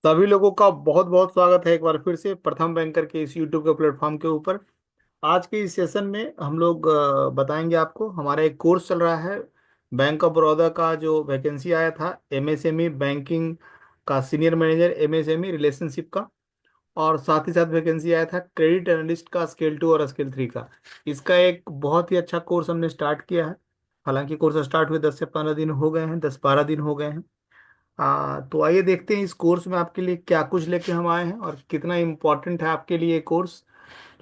सभी लोगों का बहुत बहुत स्वागत है एक बार फिर से प्रथम बैंकर के इस यूट्यूब के प्लेटफॉर्म के ऊपर। आज के इस सेशन में हम लोग बताएंगे आपको, हमारा एक कोर्स चल रहा है बैंक ऑफ बड़ौदा का। जो वैकेंसी आया था एमएसएमई बैंकिंग का, सीनियर मैनेजर एमएसएमई रिलेशनशिप का, और साथ ही साथ वैकेंसी आया था क्रेडिट एनालिस्ट का स्केल 2 और स्केल 3 का। इसका एक बहुत ही अच्छा कोर्स हमने स्टार्ट किया है। हालांकि कोर्स स्टार्ट हुए 10 से 15 दिन हो गए हैं, 10-12 दिन हो गए हैं। तो आइए देखते हैं इस कोर्स में आपके लिए क्या कुछ लेके हम आए हैं और कितना इम्पोर्टेंट है आपके लिए ये कोर्स।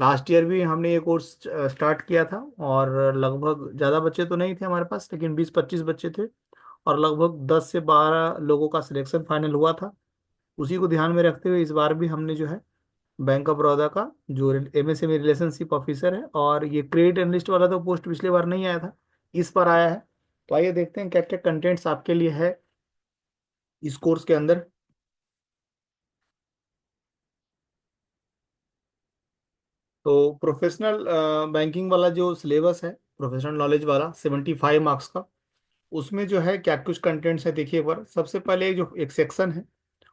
लास्ट ईयर भी हमने ये कोर्स स्टार्ट किया था, और लगभग ज़्यादा बच्चे तो नहीं थे हमारे पास, लेकिन 20-25 बच्चे थे, और लगभग 10 से 12 लोगों का सिलेक्शन फाइनल हुआ था। उसी को ध्यान में रखते हुए इस बार भी हमने जो है बैंक ऑफ बड़ौदा का जो एमएसएमई रिलेशनशिप ऑफिसर है, और ये क्रेडिट एनालिस्ट वाला तो पोस्ट पिछले बार नहीं आया था, इस बार आया है। तो आइए देखते हैं क्या क्या कंटेंट्स आपके लिए है इस कोर्स के अंदर। तो प्रोफेशनल बैंकिंग वाला जो सिलेबस है, प्रोफेशनल नॉलेज वाला 75 मार्क्स का, उसमें जो है क्या कुछ कंटेंट्स है देखिए एक बार। सबसे पहले जो एक सेक्शन है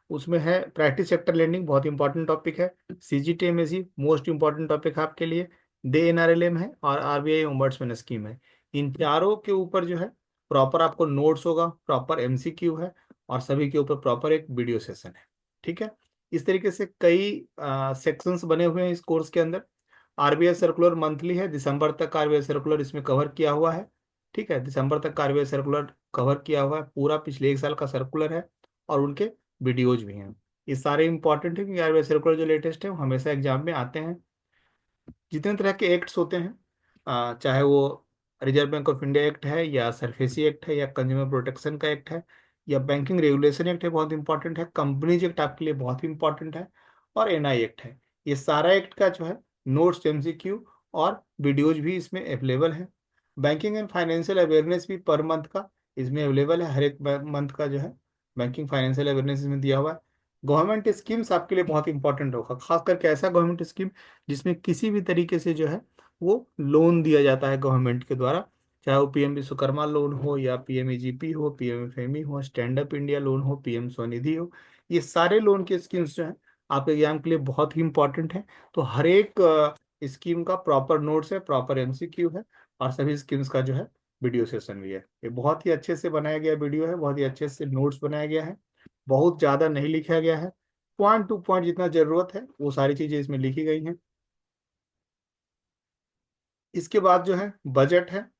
उसमें है प्राइवेट सेक्टर लेंडिंग, बहुत इंपॉर्टेंट टॉपिक है। सीजीटीएमएसी मोस्ट इंपॉर्टेंट टॉपिक है आपके लिए। दे एनआरएलएम है, और आरबीआई ओम्बड्समैन स्कीम है। इन चारों के ऊपर जो है प्रॉपर आपको नोट्स होगा, प्रॉपर एमसीक्यू है, और सभी के ऊपर प्रॉपर एक वीडियो सेशन है। ठीक है। इस तरीके से कई सेक्शंस बने हुए हैं इस कोर्स के अंदर। आरबीआई सर्कुलर मंथली है, दिसंबर तक का आरबीआई सर्कुलर इसमें कवर किया हुआ है। ठीक है, दिसंबर तक का आरबीआई सर्कुलर कवर किया हुआ है, पूरा पिछले एक साल का सर्कुलर है, और उनके वीडियोज भी हैं। ये सारे इंपॉर्टेंट है क्योंकि आरबीआई सर्कुलर जो लेटेस्ट है वो हमेशा एग्जाम में आते हैं। जितने तरह के एक्ट्स होते हैं, चाहे वो reserve bank of India act है, या सरफेसी एक्ट है, या कंज्यूमर प्रोटेक्शन का एक्ट है, या बैंकिंग रेगुलेशन एक्ट है, बहुत इंपॉर्टेंट है। कंपनीज एक्ट आपके लिए बहुत इंपॉर्टेंट है, और एनआई एक्ट है। ये सारा एक्ट का जो है नोट्स, एमसीक्यू और वीडियोज भी इसमें अवेलेबल है। बैंकिंग एंड फाइनेंशियल अवेयरनेस भी पर मंथ का इसमें अवेलेबल है। हर एक मंथ का जो है बैंकिंग फाइनेंशियल अवेयरनेस इसमें दिया हुआ है। गवर्नमेंट स्कीम्स आपके लिए बहुत इंपॉर्टेंट होगा, खास करके ऐसा गवर्नमेंट स्कीम जिसमें किसी भी तरीके से जो है वो लोन दिया जाता है गवर्नमेंट के द्वारा। चाहे वो पीएम विश्वकर्मा लोन हो, या पीएमईजीपी हो, पीएमएफएमई हो, स्टैंड अप इंडिया लोन हो, पीएम स्वनिधि हो, ये सारे लोन के स्कीम्स जो हैं आपके एग्जाम के लिए बहुत ही इंपॉर्टेंट है। तो हर एक स्कीम का प्रॉपर नोट्स है, प्रॉपर एमसीक्यू है, और सभी स्कीम्स का जो है वीडियो सेशन भी है। ये बहुत ही अच्छे से बनाया गया वीडियो है, बहुत ही अच्छे से नोट्स बनाया गया है। बहुत ज़्यादा नहीं लिखा गया है, पॉइंट टू पॉइंट जितना जरूरत है वो सारी चीज़ें इसमें लिखी गई हैं। इसके बाद जो है बजट है।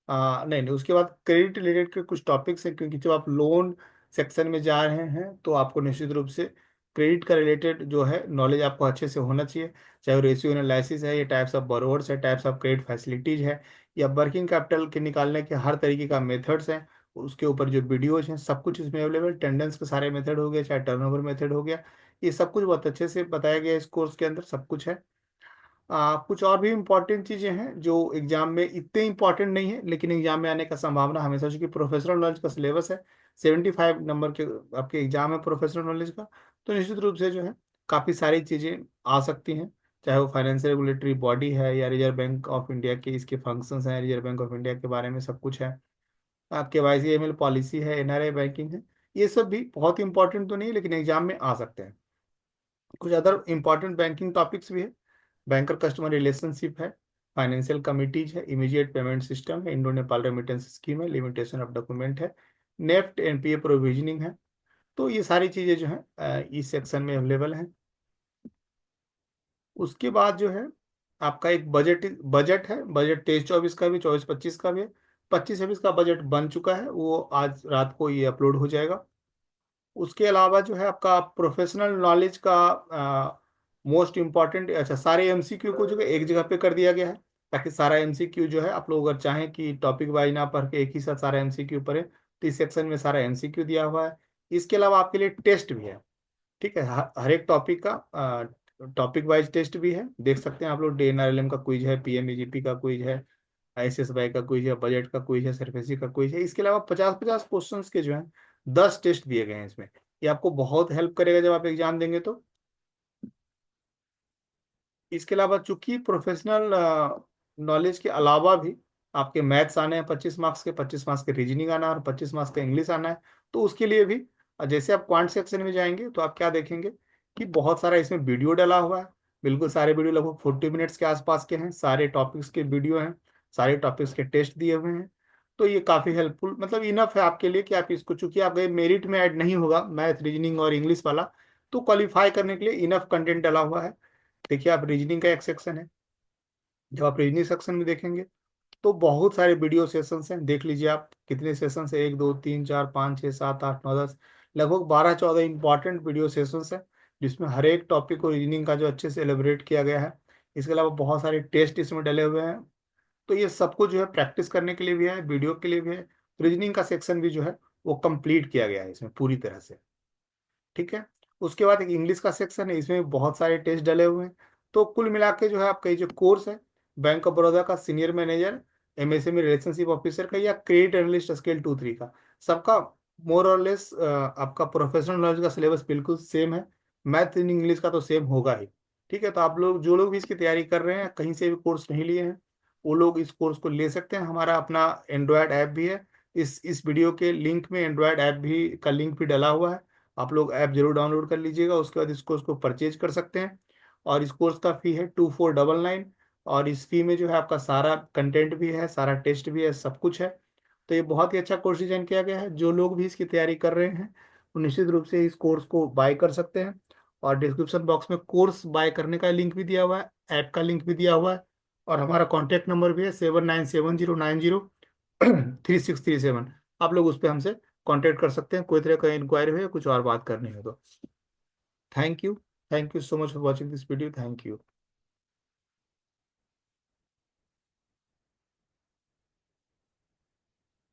नहीं नहीं, उसके बाद क्रेडिट रिलेटेड के कुछ टॉपिक्स हैं, क्योंकि जब आप लोन सेक्शन में जा रहे हैं तो आपको निश्चित रूप से क्रेडिट का रिलेटेड जो है नॉलेज आपको अच्छे से होना चाहिए। चाहे वो रेशियो एनालिसिस है, या टाइप्स ऑफ बोरोवर्स है, टाइप्स ऑफ क्रेडिट फैसिलिटीज है, या वर्किंग कैपिटल के निकालने के हर तरीके का मेथड्स हैं, उसके ऊपर जो वीडियोज हैं सब कुछ इसमें अवेलेबल। टेंडेंस के सारे मेथड हो गए, चाहे टर्नओवर मेथड हो गया, ये सब कुछ बहुत अच्छे से बताया गया है इस कोर्स के अंदर, सब कुछ है। कुछ और भी इम्पोर्टेंट चीज़ें हैं जो एग्जाम में इतने इम्पोर्टेंट नहीं है, लेकिन एग्जाम में आने का संभावना हमेशा, चूंकि प्रोफेशनल नॉलेज का सिलेबस है, 75 नंबर के आपके एग्जाम है प्रोफेशनल नॉलेज का। तो निश्चित रूप से जो है काफ़ी सारी चीज़ें आ सकती हैं। चाहे वो फाइनेंशियल रेगुलेटरी बॉडी है, या रिजर्व बैंक ऑफ इंडिया के इसके फंक्शंस हैं, रिजर्व बैंक ऑफ इंडिया के बारे में सब कुछ है। आपके वाईसीएमएल पॉलिसी है, एनआरआई बैंकिंग है, ये सब भी बहुत इंपॉर्टेंट तो नहीं है, लेकिन एग्जाम में आ सकते हैं। कुछ अदर इंपॉर्टेंट बैंकिंग टॉपिक्स भी है। बैंकर कस्टमर रिलेशनशिप है, फाइनेंशियल कमिटीज है, इमीडिएट पेमेंट सिस्टम है, इंडो नेपाल रेमिटेंस स्कीम है, लिमिटेशन ऑफ डॉक्यूमेंट है, नेफ्ट एनपीए प्रोविजनिंग है। तो ये सारी चीज़ें जो हैं इस सेक्शन में अवेलेबल हैं। उसके बाद जो है आपका एक बजट बजट है। बजट 23-24 का भी, 24-25 का भी है। 25-26 का बजट बन चुका है, वो आज रात को ये अपलोड हो जाएगा। उसके अलावा जो है आपका प्रोफेशनल नॉलेज का मोस्ट इम्पॉर्टेंट, अच्छा, सारे एमसीक्यू को जो है एक जगह पे कर दिया गया है, ताकि सारा एमसीक्यू जो है आप लोग अगर चाहें कि टॉपिक वाइज ना पढ़ के एक ही साथ सारा एमसीक्यू पढ़े, तो इस सेक्शन में सारा एमसीक्यू दिया हुआ है। इसके अलावा आपके लिए टेस्ट भी है। ठीक है, हर एक टॉपिक का टॉपिक वाइज टेस्ट भी है, देख सकते हैं आप लोग। डीएनआरएलएम का क्विज है, पीएमईजीपी का क्विज है, आईसीएसआई का क्विज है, बजट का क्विज है, सरफेसी का क्विज है। इसके अलावा 50-50 क्वेश्चंस के जो है 10 टेस्ट दिए गए हैं इसमें। ये आपको बहुत हेल्प करेगा जब आप एग्जाम देंगे तो। इसके अलावा चूंकि प्रोफेशनल नॉलेज के अलावा भी आपके मैथ्स आने हैं 25 मार्क्स के, 25 मार्क्स के रीजनिंग आना है, और 25 मार्क्स का इंग्लिश आना है। तो उसके लिए भी और जैसे आप क्वांट सेक्शन में जाएंगे तो आप क्या देखेंगे कि बहुत सारा इसमें वीडियो डला हुआ है। बिल्कुल सारे वीडियो लगभग 40 मिनट्स के आसपास के हैं, सारे टॉपिक्स के वीडियो हैं, सारे टॉपिक्स के टेस्ट दिए हुए हैं। तो ये काफ़ी हेल्पफुल मतलब इनफ है आपके लिए कि आप इसको, चूंकि आपके मेरिट में ऐड नहीं होगा मैथ रीजनिंग और इंग्लिश वाला, तो क्वालिफाई करने के लिए इनफ कंटेंट डला हुआ है। देखिए आप रीजनिंग का एक सेक्शन है, जब आप रीजनिंग सेक्शन में देखेंगे तो बहुत सारे वीडियो सेशंस हैं। देख लीजिए आप कितने सेशंस है, 1 2 3 4 5 6 7 8 9 10, लगभग 12 14 इंपॉर्टेंट वीडियो सेशंस हैं, जिसमें हर एक टॉपिक को रीजनिंग का जो अच्छे से एलिब्रेट किया गया है। इसके अलावा बहुत सारे टेस्ट इसमें डले हुए हैं। तो ये सब कुछ जो है प्रैक्टिस करने के लिए भी है, वीडियो के लिए भी है। रीजनिंग का सेक्शन भी जो है वो कंप्लीट किया गया है इसमें पूरी तरह से। ठीक है। उसके बाद एक इंग्लिश का सेक्शन है, इसमें बहुत सारे टेस्ट डले हुए हैं। तो कुल मिला के जो है आपका ये जो कोर्स है बैंक ऑफ बड़ौदा का senior manager, MSME relationship officer का, या क्रेडिट एनालिस्ट स्केल 2 3 का, सबका मोर और लेस आपका प्रोफेशनल नॉलेज का सिलेबस बिल्कुल सेम है। मैथ इन इंग्लिश का तो सेम होगा ही। ठीक है। तो आप लोग जो लोग भी इसकी तैयारी कर रहे हैं, कहीं से भी कोर्स नहीं लिए हैं, वो लोग इस कोर्स को ले सकते हैं। हमारा अपना एंड्रॉयड ऐप भी है, इस वीडियो के लिंक में एंड्रॉयड ऐप भी का लिंक भी डला हुआ है। आप लोग ऐप जरूर डाउनलोड कर लीजिएगा, उसके बाद इस कोर्स को परचेज कर सकते हैं। और इस कोर्स का फी है 2499। और इस फी में जो है आपका सारा कंटेंट भी है, सारा टेस्ट भी है, सब कुछ है। तो ये बहुत ही अच्छा कोर्स डिजाइन किया गया है। जो लोग भी इसकी तैयारी कर रहे हैं वो निश्चित रूप से इस कोर्स को बाय कर सकते हैं। और डिस्क्रिप्शन बॉक्स में कोर्स बाय करने का लिंक भी दिया हुआ है, ऐप का लिंक भी दिया हुआ है। और हमारा कॉन्टैक्ट नंबर भी है 7970903637। आप लोग उस पर हमसे कांटेक्ट कर सकते हैं, कोई तरह का इंक्वायरी हो या कुछ और बात करनी हो तो। Thank you. Thank you so much for watching this video. Thank you.